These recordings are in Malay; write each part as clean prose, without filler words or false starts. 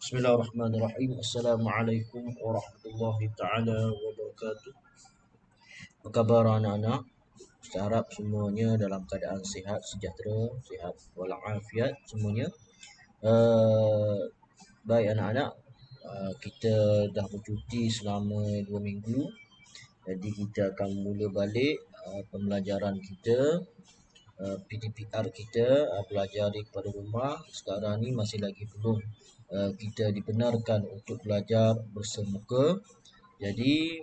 Bismillahirrahmanirrahim. Assalamualaikum warahmatullahi ta'ala wabarakatuh. Apa khabar anak-anak? Saya harap semuanya dalam keadaan sihat, sejahtera, sihat walafiat semuanya. Baik anak-anak, kita dah bercuti selama 2 minggu. Jadi kita akan mula balik pembelajaran kita, PDPR kita, belajar daripada rumah. Sekarang ni masih lagi belum kita dibenarkan untuk belajar bersemuka. Jadi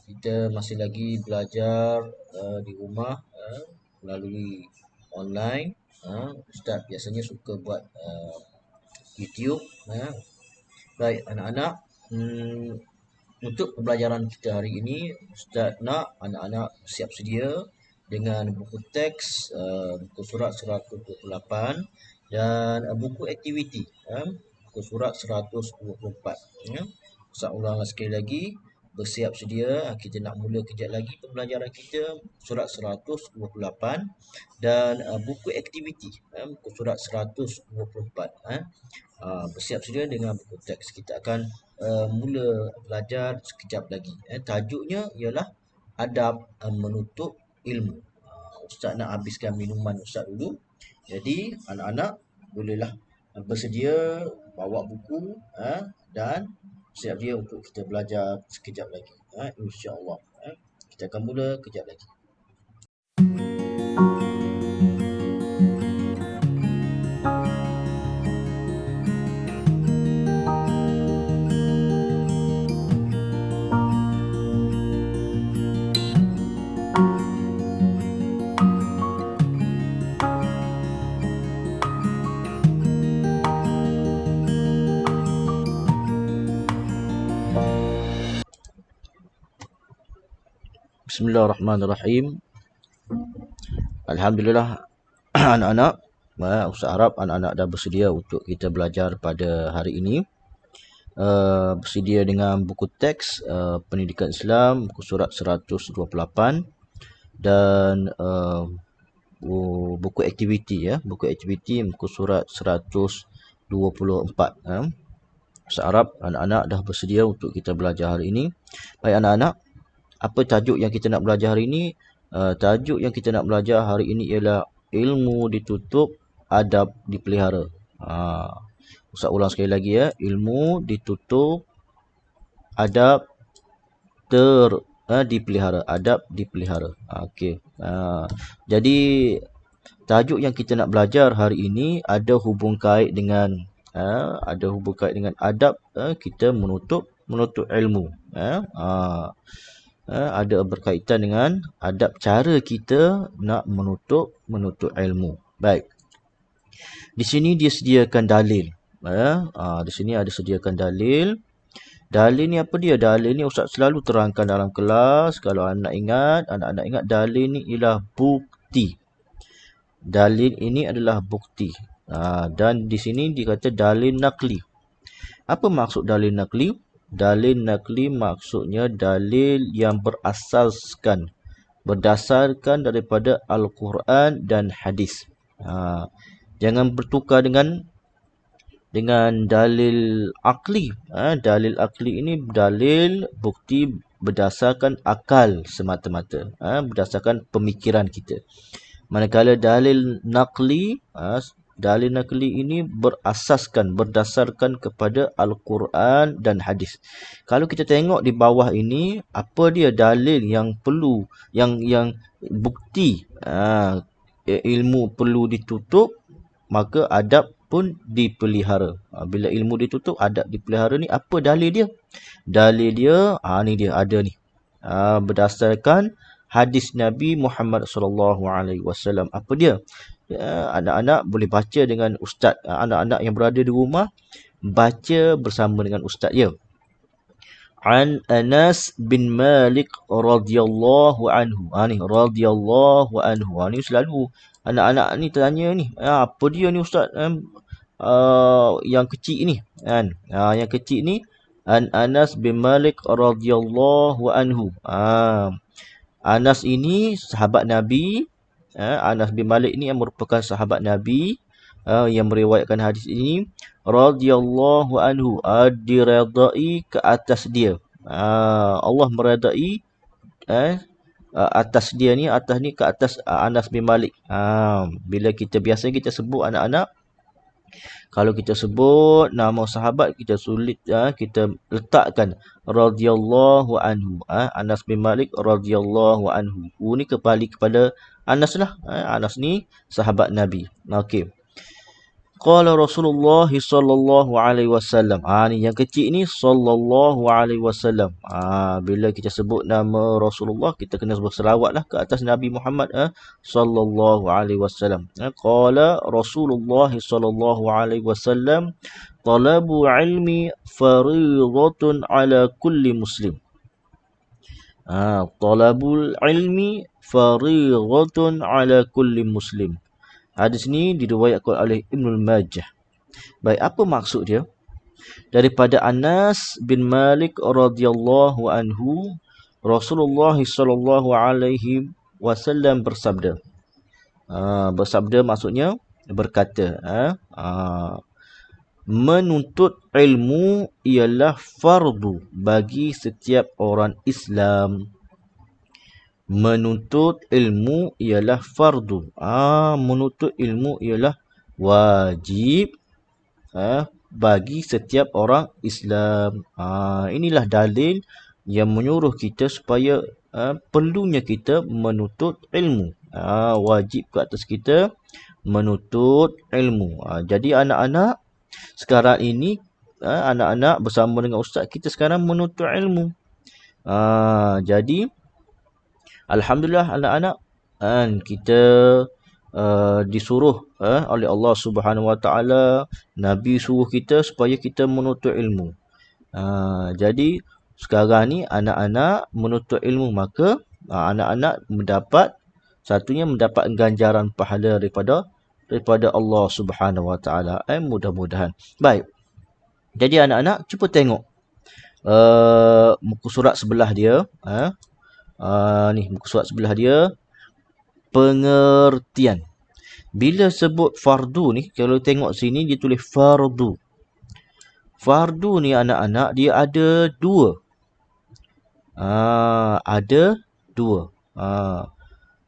kita masih lagi belajar di rumah melalui online. Ustaz biasanya suka buat YouTube. Baik anak-anak, untuk pembelajaran kita hari ini, Ustaz nak anak-anak siap sedia dengan buku teks, buku surat 128 dan buku aktiviti, buku surat 124. Ustaz ulang sekali lagi, bersiap sedia. Kita nak mula kejap lagi pembelajaran kita, surat 128 dan buku aktiviti, buku surat 124. Bersiap sedia dengan buku teks. Kita akan mula belajar sekejap lagi. Tajuknya ialah adab menuntut ilmu. Ustaz nak habiskan minuman Ustaz dulu. Jadi anak-anak bolehlah bersedia bawa buku dan siap dia untuk kita belajar sekejap lagi. InsyaAllah. Kita akan mula kejap lagi. Bismillahirrahmanirrahim. Alhamdulillah anak-anak, Ustaz harap anak-anak dah bersedia untuk kita belajar pada hari ini. Bersedia dengan buku teks Pendidikan Islam, buku surat 128 dan buku aktiviti, buku aktiviti buku surat 124. Ustaz harap anak-anak dah bersedia untuk kita belajar hari ini. Baik anak-anak, apa tajuk yang kita nak belajar hari ini? Tajuk yang kita nak belajar hari ini ialah ilmu ditutup, adab dipelihara. Ustaz ulang sekali lagi ya. Ilmu ditutup, adab dipelihara. Adab dipelihara. Okey. Jadi tajuk yang kita nak belajar hari ini ada hubung kait dengan adab kita menuntut ilmu. Ada berkaitan dengan adab cara kita nak menuntut ilmu. Baik. Di sini dia sediakan dalil. Di sini ada sediakan dalil. Dalil ni apa dia? Dalil ni Ustaz selalu terangkan dalam kelas. Kalau anak-anak ingat dalil ni ialah bukti. Dalil ini adalah bukti. Dan di sini dikata dalil nakli. Apa maksud dalil nakli? Dalil nakli maksudnya dalil yang berdasarkan daripada Al-Quran dan hadis. Jangan bertukar dengan dalil akli. Dalil akli ini dalil bukti berdasarkan akal semata-mata, berdasarkan pemikiran kita. Manakala dalil nakli ini berdasarkan kepada Al-Quran dan hadis. Kalau kita tengok di bawah ini, apa dia dalil yang perlu, yang bukti ilmu perlu ditutup, maka adab pun dipelihara. Bila ilmu ditutup, adab dipelihara ni apa dalil dia? Dalil dia, ni dia ada ni. Berdasarkan hadis Nabi Muhammad SAW. Apa dia? Anak-anak boleh baca dengan ustaz. Anak-anak yang berada di rumah baca bersama dengan ustaz ya. An Anas bin Malik radhiyallahu anhu. Ni radhiyallahu anhu. Ni selalu anak-anak ni tanya ni, apa dia ni ustaz? Yang kecil ni kan. Yang kecil ni An Anas bin Malik radhiyallahu anhu. Anas ini sahabat Nabi. Anas bin Malik ini yang merupakan sahabat Nabi. yang meriwayatkan hadis ini radhiyallahu anhu, diredai ke atas dia. Allah meredai atas dia ni, atas ni ke atas Anas bin Malik. Bila kita biasa kita sebut anak-anak, kalau kita sebut nama sahabat, kita sulit kita letakkan radhiyallahu anhu. Anas bin Malik radhiyallahu anhu. Ni kembali kepada Anas lah. Anas ni sahabat Nabi. Okey. Qala Rasulullah sallallahu alaihi wasallam. Ni yang kecil ni sallallahu alaihi wasallam. Bila kita sebut nama Rasulullah, kita kena berselawatlah ke atas Nabi Muhammad sallallahu alaihi wasallam. Qala Rasulullah sallallahu alaihi wasallam, talabu ilmi fariidatun ala kulli muslim. Talabul ilmi fariidatun ala kulli muslim. Hadis ni diriwayatkan oleh Ibnu Majah. Baik, apa maksud dia? Daripada Anas bin Malik radhiyallahu anhu, Rasulullah sallallahu alaihi wasallam bersabda. Bersabda maksudnya berkata, menuntut ilmu ialah fardu bagi setiap orang Islam. Menuntut ilmu ialah fardu. Menuntut ilmu ialah wajib bagi setiap orang Islam. Inilah dalil yang menyuruh kita supaya perlunya kita menuntut ilmu. Wajib ke atas kita menuntut ilmu. Jadi anak-anak sekarang ini, anak-anak bersama dengan ustaz kita sekarang menuntut ilmu. Jadi alhamdulillah anak-anak, kita disuruh oleh Allah Subhanahu Wa Taala, Nabi suruh kita supaya kita menuntut ilmu. Jadi sekarang ni anak-anak menuntut ilmu, maka anak-anak mendapat, satunya mendapat ganjaran pahala daripada Allah Subhanahu Wa Taala. Mudah-mudahan. Baik. Jadi anak-anak cuba tengok muka surat sebelah dia. Ni muka surat sebelah dia, pengertian. Bila sebut fardu ni, kalau tengok sini dia tulis fardu. Fardu ni anak-anak dia ada dua. Ada dua.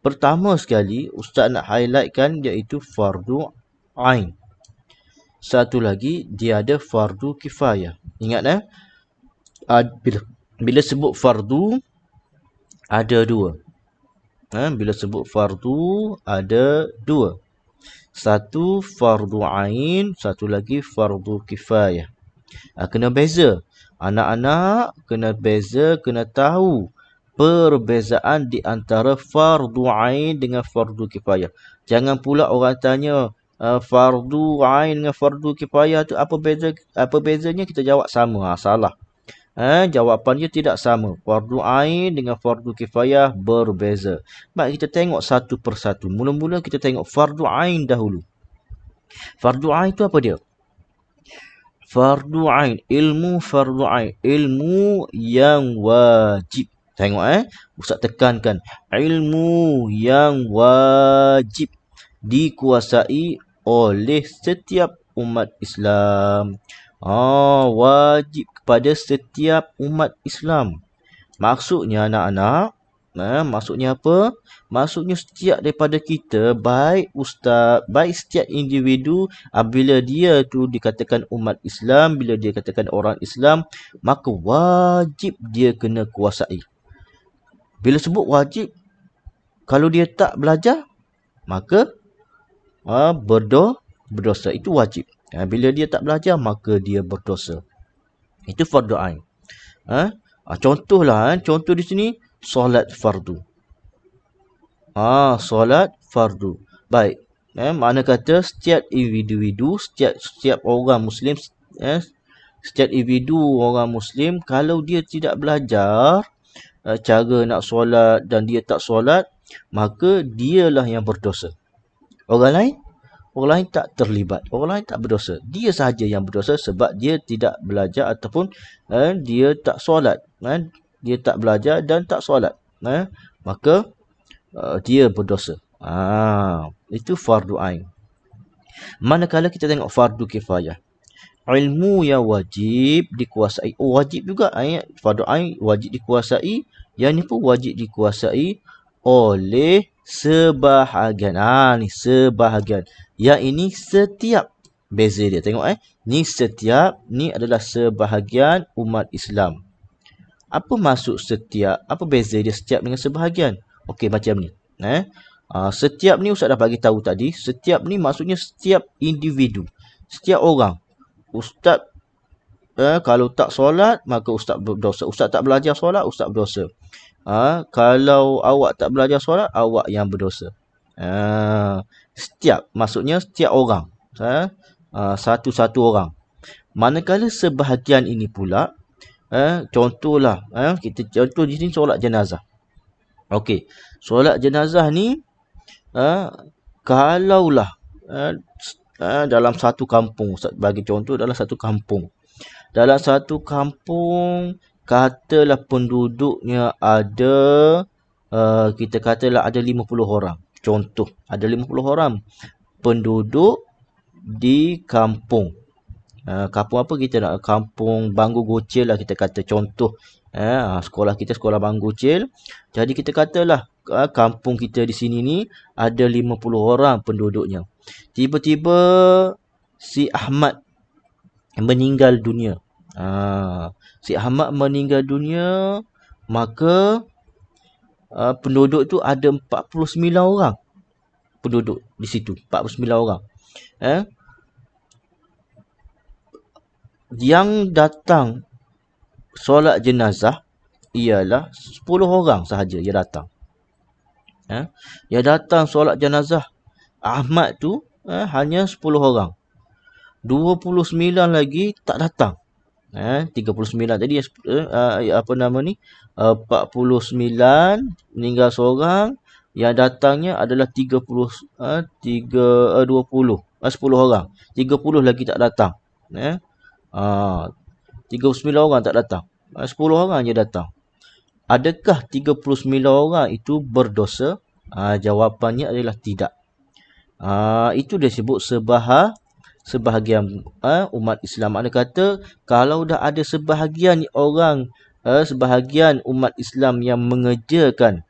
Pertama sekali ustaz nak highlightkan, iaitu fardu ain. Satu lagi dia ada fardu kifayah. Ingat bila sebut fardu ada dua. Bila sebut fardu ada dua. Satu fardu ain, satu lagi fardu kifayah. Kena beza. Anak-anak kena beza, kena tahu perbezaan di antara fardu ain dengan fardu kifayah. Jangan pula orang tanya fardu ain dengan fardu kifayah tu apa bezanya, kita jawab sama. Salah. Jawapannya tidak sama. Fardu ain dengan fardu kifayah berbeza. Baik, kita tengok satu persatu. Mula-mula kita tengok fardu ain dahulu. Fardu ain itu apa dia? Fardu ain, ilmu fardu ain, ilmu yang wajib. Tengok Ustaz tekankan, ilmu yang wajib dikuasai oleh setiap umat Islam. Wajib kepada setiap umat Islam. Maksudnya anak-anak, maksudnya apa? Maksudnya setiap daripada kita, baik ustaz, baik setiap individu, bila dia tu dikatakan umat Islam, bila dia katakan orang Islam, maka wajib dia kena kuasai. Bila sebut wajib, kalau dia tak belajar, maka berdosa. Itu wajib. Bila dia tak belajar, maka dia berdosa. Itu fardu ain. Contohlah, contoh di sini solat fardu. Solat fardu. Baik. Mana kata setiap individu, setiap orang Muslim, setiap individu orang Muslim, kalau dia tidak belajar cara nak solat dan dia tak solat, maka dialah yang berdosa. Orang lain tak terlibat. Orang lain tak berdosa. Dia sahaja yang berdosa sebab dia tidak belajar ataupun dia tak solat. Dia tak belajar dan tak solat. Maka dia berdosa. Itu fardu ain. Manakala kita tengok fardu kifayah, ilmu yang wajib dikuasai. Oh, wajib juga ayat fardu ain wajib dikuasai. Yang ni pun wajib dikuasai oleh sebahagian. Ni sebahagian. Yang ini setiap. Beza dia tengok ni setiap, ni adalah sebahagian umat Islam. Apa maksud setiap? Apa beza dia setiap dengan sebahagian? Okey, macam ni. Setiap ni Ustaz dah bagi tahu tadi. Setiap ni maksudnya setiap individu. Setiap orang. Ustaz kalau tak solat, maka Ustaz berdosa. Ustaz tak belajar solat, Ustaz berdosa. Kalau awak tak belajar solat, awak yang berdosa. Setiap. Maksudnya setiap orang. Satu-satu orang. Manakala sebahagian ini pula, contohlah, kita contoh di sini solat jenazah. Okey, solat jenazah ni, kalaulah dalam satu kampung, Ustaz bagi contoh dalam satu kampung. Dalam satu kampung, katalah penduduknya ada, kita katalah ada 50 orang. Contoh, ada 50 orang penduduk di kampung. Kampung apa kita nak? Kampung Banggu Gocil lah kita kata contoh. Sekolah kita sekolah Banggu Gocil. Jadi kita katalah kampung kita di sini ni ada 50 orang penduduknya. Tiba-tiba si Ahmad meninggal dunia. Si Ahmad meninggal dunia, maka penduduk tu ada 49 orang penduduk di situ. 49 orang. Yang datang solat jenazah ialah 10 orang sahaja yang datang. Yang datang solat jenazah Ahmad tu hanya 10 orang. 29 lagi tak datang. 39 tadi apa nama ni? 49 meninggal seorang, yang datangnya adalah 10 orang. 30 lagi tak datang. 39 orang tak datang. 10 orang je datang. Adakah 39 orang itu berdosa? Jawapannya adalah tidak. Itu dia sebut sebahagian umat Islam. Ada kata kalau dah ada sebahagian orang, sebahagian umat Islam yang mengerjakan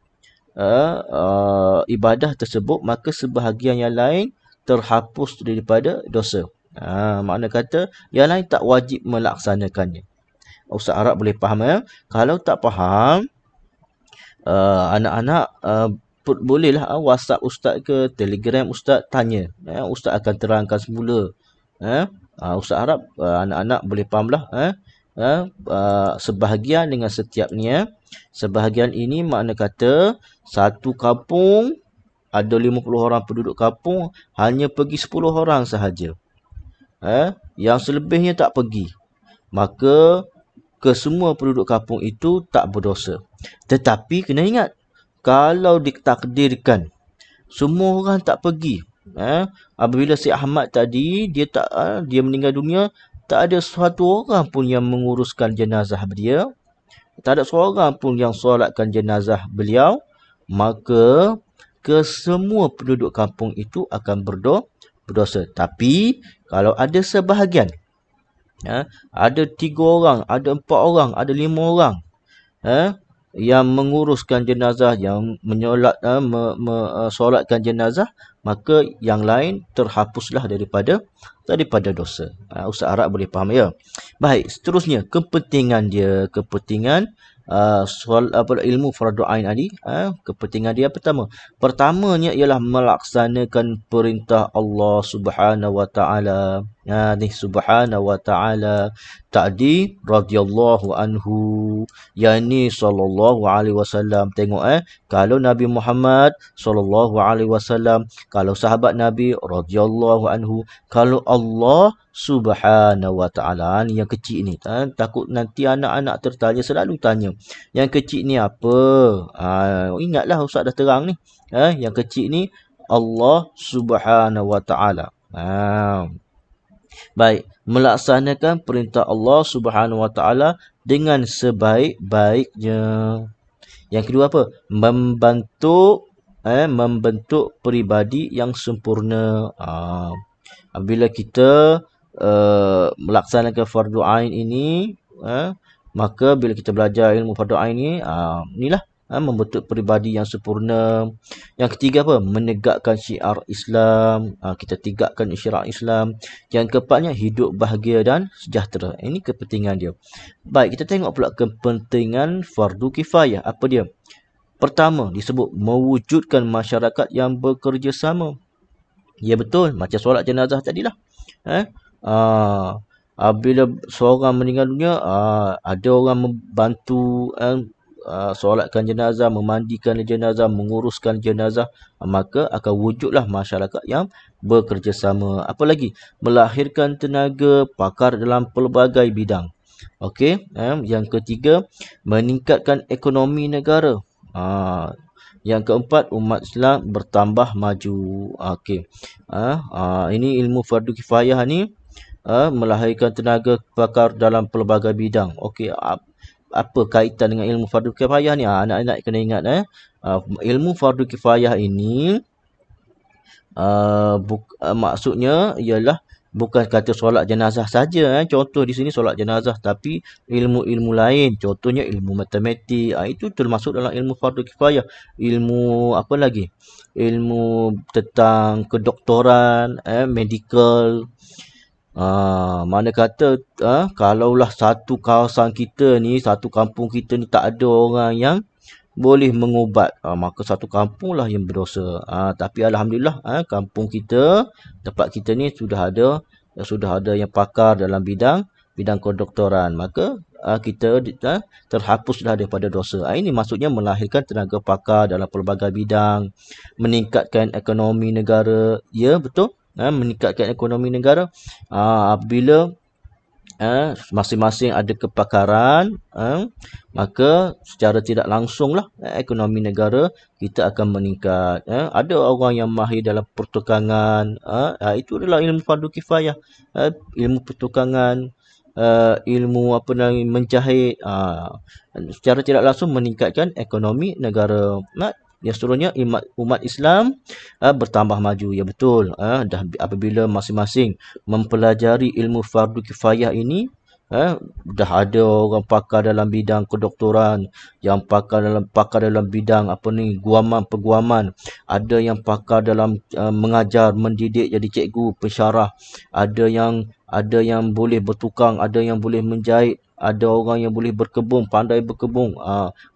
ibadah tersebut, maka sebahagian yang lain terhapus daripada dosa. Makna kata yang lain tak wajib melaksanakannya. Ustaz Arab boleh faham. Kalau tak faham, anak-anak bolehlah WhatsApp Ustaz ke Telegram Ustaz tanya. Ustaz akan terangkan semula. Ustaz Arab anak-anak boleh fahamlah. Sebahagian dengan setiap ni. Sebahagian ini makna kata satu kampung ada 50 orang penduduk kampung, hanya pergi 10 orang sahaja. Yang selebihnya tak pergi. Maka kesemua penduduk kampung itu tak berdosa. Tetapi kena ingat, kalau ditakdirkan semua orang tak pergi, apabila si Ahmad tadi dia meninggal dunia, tak ada suatu orang pun yang menguruskan jenazah dia, tak ada seorang pun yang solatkan jenazah beliau, maka kesemua penduduk kampung itu akan berdosa. Tapi kalau ada sebahagian, ada 3 orang, ada 4 orang, ada 5 orang yang menguruskan jenazah, yang solatkan jenazah, maka yang lain terhapuslah daripada dosa. Ustaz Arab boleh faham ya. Baik, seterusnya kepentingan ilmu fardu ain tadi. Kepentingan dia pertamanya ialah melaksanakan perintah Allah Subhanahu wa taala. Ni Subhanahu wa taala tadi radhiyallahu anhu, yakni sallallahu alaihi wasallam. Tengok kalau Nabi Muhammad sallallahu alaihi wasallam, kalau sahabat Nabi radhiyallahu anhu, kalau Allah Subhanahu wa taala. Ni yang kecil ni. Takut nanti anak-anak tertanya, selalu tanya, yang kecil ni apa? Ingatlah Ustaz dah terang ni. Yang kecil ni Allah Subhanahu wa taala. Baik, melaksanakan perintah Allah Subhanahu wa taala dengan sebaik-baiknya. Yang kedua apa? Membentuk peribadi yang sempurna. Apabila kita melaksanakan fardu ain ini, maka bila kita belajar ilmu fardu ain ni, inilah membentuk peribadi yang sempurna. Yang ketiga apa? Menegakkan syiar Islam. Kita tegakkan syiar Islam. Yang keempatnya, hidup bahagia dan sejahtera. Ini kepentingan dia. Baik, kita tengok pula kepentingan fardu kifayah. Apa dia? Pertama, disebut mewujudkan masyarakat yang bekerjasama. Ya betul, macam solat jenazah tadilah. Bila seorang meninggal dunia, ada orang membantu solatkan jenazah, memandikan jenazah, menguruskan jenazah, maka akan wujudlah masyarakat yang bekerjasama. Apa lagi? Melahirkan tenaga pakar dalam pelbagai bidang. Okey, yang ketiga, meningkatkan ekonomi negara. Yang keempat, umat Islam bertambah maju. Okey. Ini ilmu fardu kifayah ni melahirkan tenaga pakar dalam pelbagai bidang. Okey, apa kaitan dengan ilmu fardu kifayah ni? Anak-anak kena ingat ilmu fardu kifayah ini maksudnya ialah bukan kata solat jenazah saja. Contoh di sini solat jenazah, tapi ilmu-ilmu lain, contohnya ilmu matematik, itu termasuk dalam ilmu fardu kifayah. Ilmu apa lagi? Ilmu tentang kedoktoran, medical. Mana kata kalaulah satu kawasan kita ni, satu kampung kita ni tak ada orang yang boleh mengubat, maka satu kampung lah yang berdosa. Tapi alhamdulillah, kampung kita, tempat kita ni sudah ada yang pakar dalam bidang kedoktoran, maka kita terhapuslah daripada dosa. Ini maksudnya melahirkan tenaga pakar dalam pelbagai bidang, meningkatkan ekonomi negara. Ya betul, meningkatkan ekonomi negara. Bila masing-masing ada kepakaran, maka secara tidak langsunglah ekonomi negara kita akan meningkat. Ada orang yang mahir dalam pertukangan, itu adalah ilmu fardu kifayah. Ilmu pertukangan, ilmu apa namanya, menjahit, secara tidak langsung meningkatkan ekonomi negara. Yang seterusnya, umat Islam bertambah maju. Ya betul. Apabila masing-masing mempelajari ilmu fardu kifayah ini, dah ada orang pakar dalam bidang kedoktoran, yang pakar dalam bidang guaman, ada yang pakar dalam mengajar, mendidik jadi cikgu, pensyarah, ada yang boleh bertukang, ada yang boleh menjahit, ada orang yang boleh berkebun, pandai berkebun.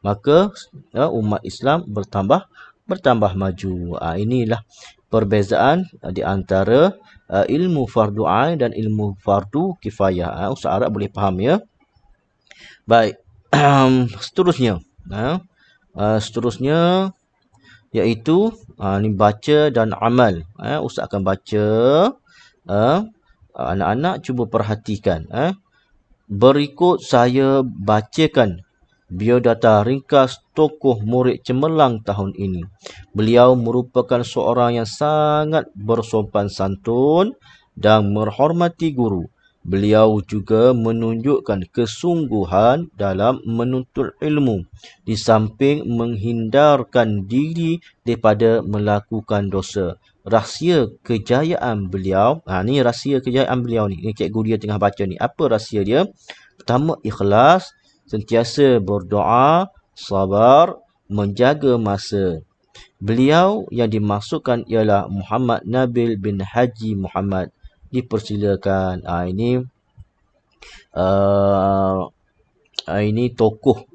Maka umat Islam bertambah maju. Inilah perbezaan di antara ilmu fardu ain dan ilmu fardu kifayah. Ustaz Arab boleh faham ya. Baik. Seterusnya. Seterusnya iaitu ni baca dan amal. Ustaz akan baca. Anak-anak cuba perhatikan. Berikut saya bacakan biodata ringkas tokoh murid cemerlang tahun ini. Beliau merupakan seorang yang sangat bersopan santun dan menghormati guru. Beliau juga menunjukkan kesungguhan dalam menuntut ilmu, di samping menghindarkan diri daripada melakukan dosa. Rahsia kejayaan beliau, ni rahsia kejayaan beliau ni cikgu dia tengah baca ni. Apa rahsia dia? Pertama, ikhlas, sentiasa berdoa, sabar, menjaga masa. Beliau yang dimaksudkan ialah Muhammad Nabil bin Haji Muhammad. Dipersilakan. Ini tokoh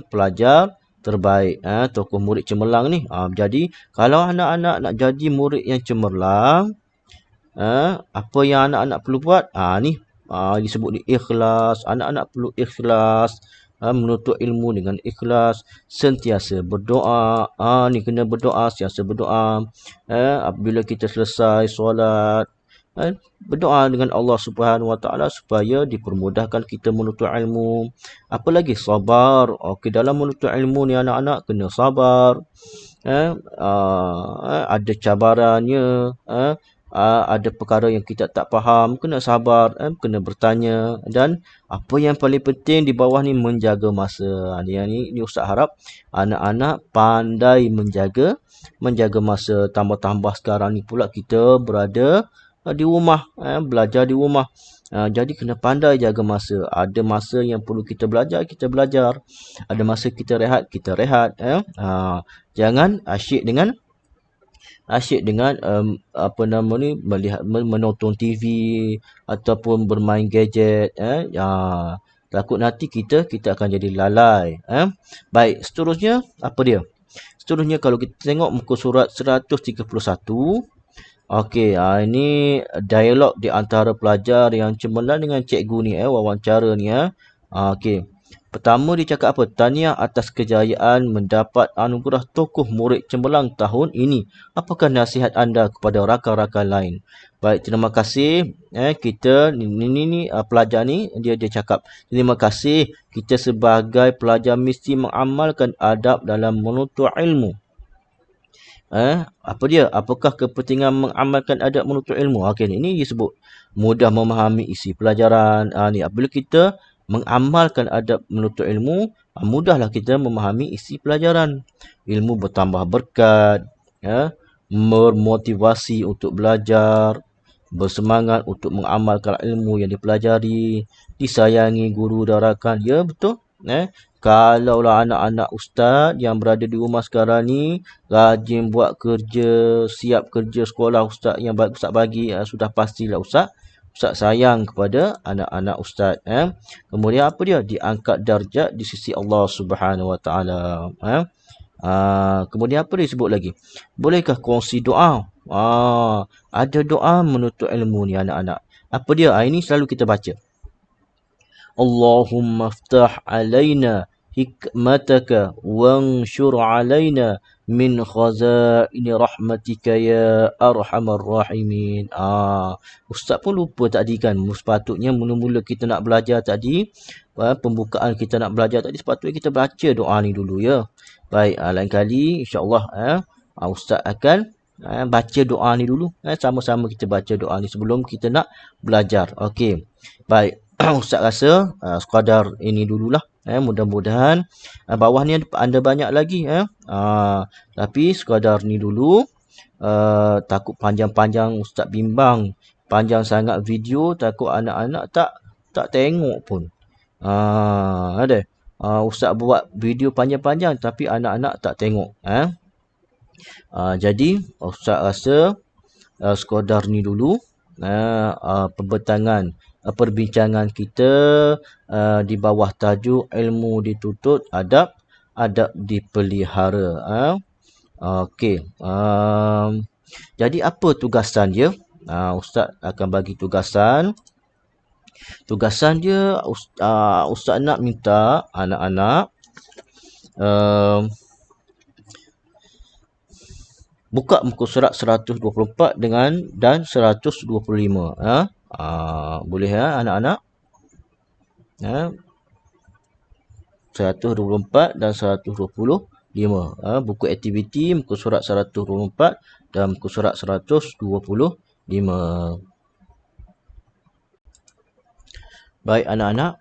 pelajar terbaik, tokoh murid cemerlang ni. Jadi kalau anak-anak nak jadi murid yang cemerlang, apa yang anak-anak perlu buat? Ni disebut ni ikhlas. Anak-anak perlu ikhlas, menuntut ilmu dengan ikhlas, sentiasa berdoa. Ni kena berdoa, sentiasa berdoa. Apabila kita selesai solat, berdoa dengan Allah Subhanahu Wa Taala supaya dipermudahkan kita menuntut ilmu. Apa lagi? Sabar. Okey, dalam menuntut ilmu ni anak-anak kena sabar. Ada cabarannya. Ada perkara yang kita tak faham, kena sabar, kena bertanya. Dan apa yang paling penting di bawah ni, menjaga masa. Ni Ustaz harap anak-anak pandai menjaga masa. Tambah-tambah sekarang ni pula kita berada di rumah, belajar di rumah. Jadi kena pandai jaga masa. Ada masa yang perlu kita belajar, kita belajar. Ada masa kita rehat, kita rehat. Jangan asyik dengan apa nama ni, menonton TV ataupun bermain gadget. Takut nanti kita akan jadi lalai. Baik, seterusnya apa dia? Seterusnya kalau kita tengok muka surat 131. Okey, ini dialog di antara pelajar yang cemerlang dengan cikgu ni, wawancara ni. Okey. Pertama dia cakap apa? Tahniah atas kejayaan mendapat anugerah tokoh murid cemerlang tahun ini. Apakah nasihat anda kepada rakan-rakan lain? Baik, terima kasih. Kita ni pelajar ni dia cakap, terima kasih, kita sebagai pelajar mesti mengamalkan adab dalam menuntut ilmu. Apa dia? Apakah kepentingan mengamalkan adab menuntut ilmu? Okey, ini disebut mudah memahami isi pelajaran. Ni apabila kita mengamalkan adab menuntut ilmu, mudahlah kita memahami isi pelajaran. Ilmu bertambah berkat, bermotivasi untuk belajar, bersemangat untuk mengamalkan ilmu yang dipelajari, disayangi guru dan rakan. Ya, betul. Kalaulah anak-anak ustaz yang berada di rumah sekarang ni rajin buat kerja, siap kerja sekolah ustaz yang ustaz bagi, sudah pastilah ustaz sayang kepada anak-anak ustaz. Kemudian apa dia? Diangkat darjat di sisi Allah Subhanahu Wa Taala. Kemudian apa dia sebut lagi? Bolehkah kongsi doa? Ada doa menuntut ilmu ni anak-anak. Apa dia? Ini selalu kita baca. Allahumma ftah alaina hikmataka wanshur alaina min khazaini rahmatika ya arhamar rahimin. Ustaz pun lupa tadi kan, sepatutnya mula-mula kita nak belajar tadi, pembukaan kita nak belajar tadi, sepatutnya kita baca doa ni dulu ya. Baik, lain kali insya-Allah Ustaz akan baca doa ni dulu. Sama-sama kita baca doa ni sebelum kita nak belajar. Okey. Baik. Ustaz rasa sekadar ini dululah. Mudah-mudahan bawah ni ada banyak lagi. Tapi sekadar ni dulu. Takut panjang-panjang Ustaz bimbang. Panjang sangat video, takut anak-anak tak tengok pun. Ada. Ustaz buat video panjang-panjang tapi anak-anak tak tengok. Jadi Ustaz rasa sekadar ni dulu. Perbincangan kita di bawah tajuk ilmu dituntut, adab dipelihara. Okey. Jadi apa tugasan dia? Ustaz akan bagi tugasan. Tugasan dia Ustaz nak minta anak-anak buka muka surat 124 dan 125. Boleh anak-anak? 124 dan 125. Buku aktiviti muka surat 124 dan muka surat 125. Baik anak-anak,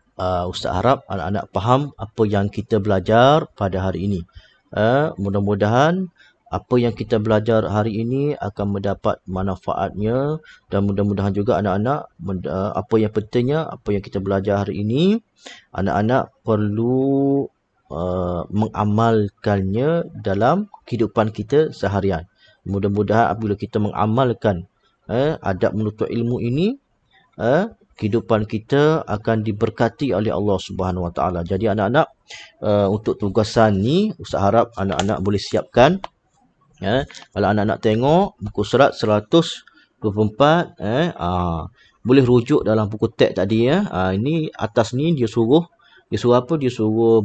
Ustaz harap anak-anak faham apa yang kita belajar pada hari ini. Mudah-mudahan apa yang kita belajar hari ini akan mendapat manfaatnya, dan mudah-mudahan juga anak-anak apa yang pentingnya, apa yang kita belajar hari ini, anak-anak perlu mengamalkannya dalam kehidupan kita seharian. Mudah-mudahan apabila kita mengamalkan adab menuntut ilmu ini, kehidupan kita akan diberkati oleh Allah Subhanahu Wa Taala. Jadi anak-anak, untuk tugasan ni Ustaz harap anak-anak boleh siapkan. Kalau anak-anak tengok buku surat 124, boleh rujuk dalam buku teks tadi ya. Ini atas ni dia suruh apa? Dia suruh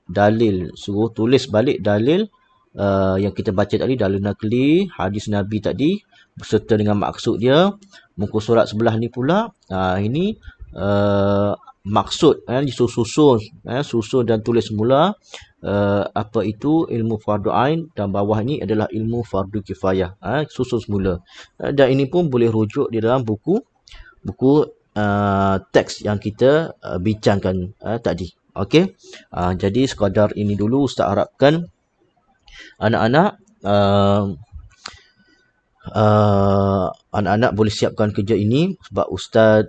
dalil, suruh tulis balik dalil yang kita baca tadi, dalil nakli hadis Nabi tadi beserta dengan maksud dia. Muka surat sebelah ni pula ini maksud, susun dan tulis semula apa itu ilmu fardu ain, dan bawah ni adalah ilmu fardu kifayah. Susun semula. Dan ini pun boleh rujuk di dalam buku teks yang kita bincangkan tadi. Okey. Jadi sekadar ini dulu Ustaz harapkan anak-anak anak-anak boleh siapkan kerja ini sebab Ustaz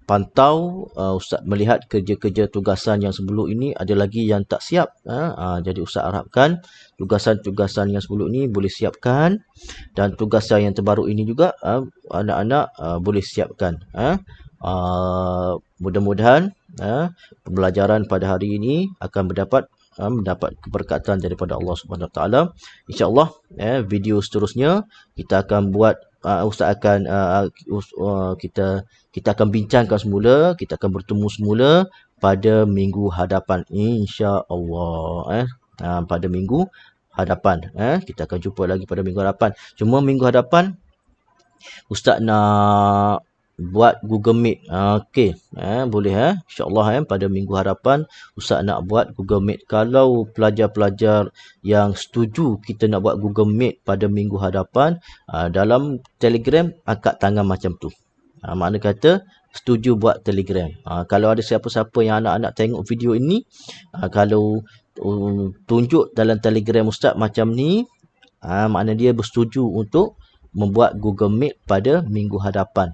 pantau, Ustaz melihat kerja-kerja tugasan yang sebelum ini ada lagi yang tak siap. Jadi Ustaz harapkan tugasan-tugasan yang sebelum ini boleh siapkan, dan tugasan yang terbaru ini juga anak-anak boleh siapkan. Mudah-mudahan pembelajaran pada hari ini akan mendapat keberkatan daripada Allah Subhanahu Wa Taala. InsyaAllah video seterusnya kita akan buat, Ustaz akan kita akan bincangkan semula, kita akan bertemu semula pada minggu hadapan, insya-Allah. Pada minggu hadapan, kita akan jumpa lagi pada minggu hadapan. Cuma minggu hadapan Ustaz nak buat Google Meet. Okey, boleh insya-Allah pada minggu hadapan Ustaz nak buat Google Meet. Kalau pelajar-pelajar yang setuju kita nak buat Google Meet pada minggu hadapan, dalam Telegram angkat tangan macam tu. Makna kata setuju buat Telegram. Kalau ada siapa-siapa yang anak-anak tengok video ini, kalau tunjuk dalam Telegram Ustaz macam ni, makna dia bersetuju untuk membuat Google Meet pada minggu hadapan.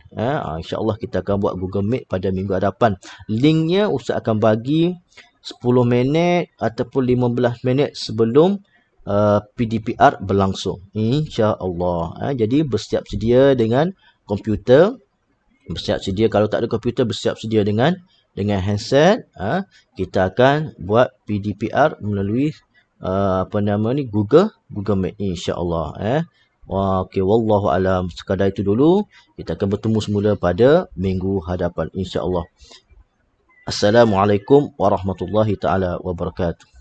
InsyaAllah kita akan buat Google Meet pada minggu hadapan. Linknya Ustaz akan bagi 10 minit ataupun 15 minit sebelum PDPR berlangsung, insya-Allah. Jadi bersiap sedia dengan komputer, bersiap sedia, kalau tak ada komputer bersiap sedia dengan handset. Kita akan buat PDPR melalui Google Meet, insya-Allah. Okey, wallahu alam. Sekadar itu dulu. Kita akan bertemu semula pada minggu hadapan, insya-Allah. Assalamualaikum warahmatullahi taala wabarakatuh.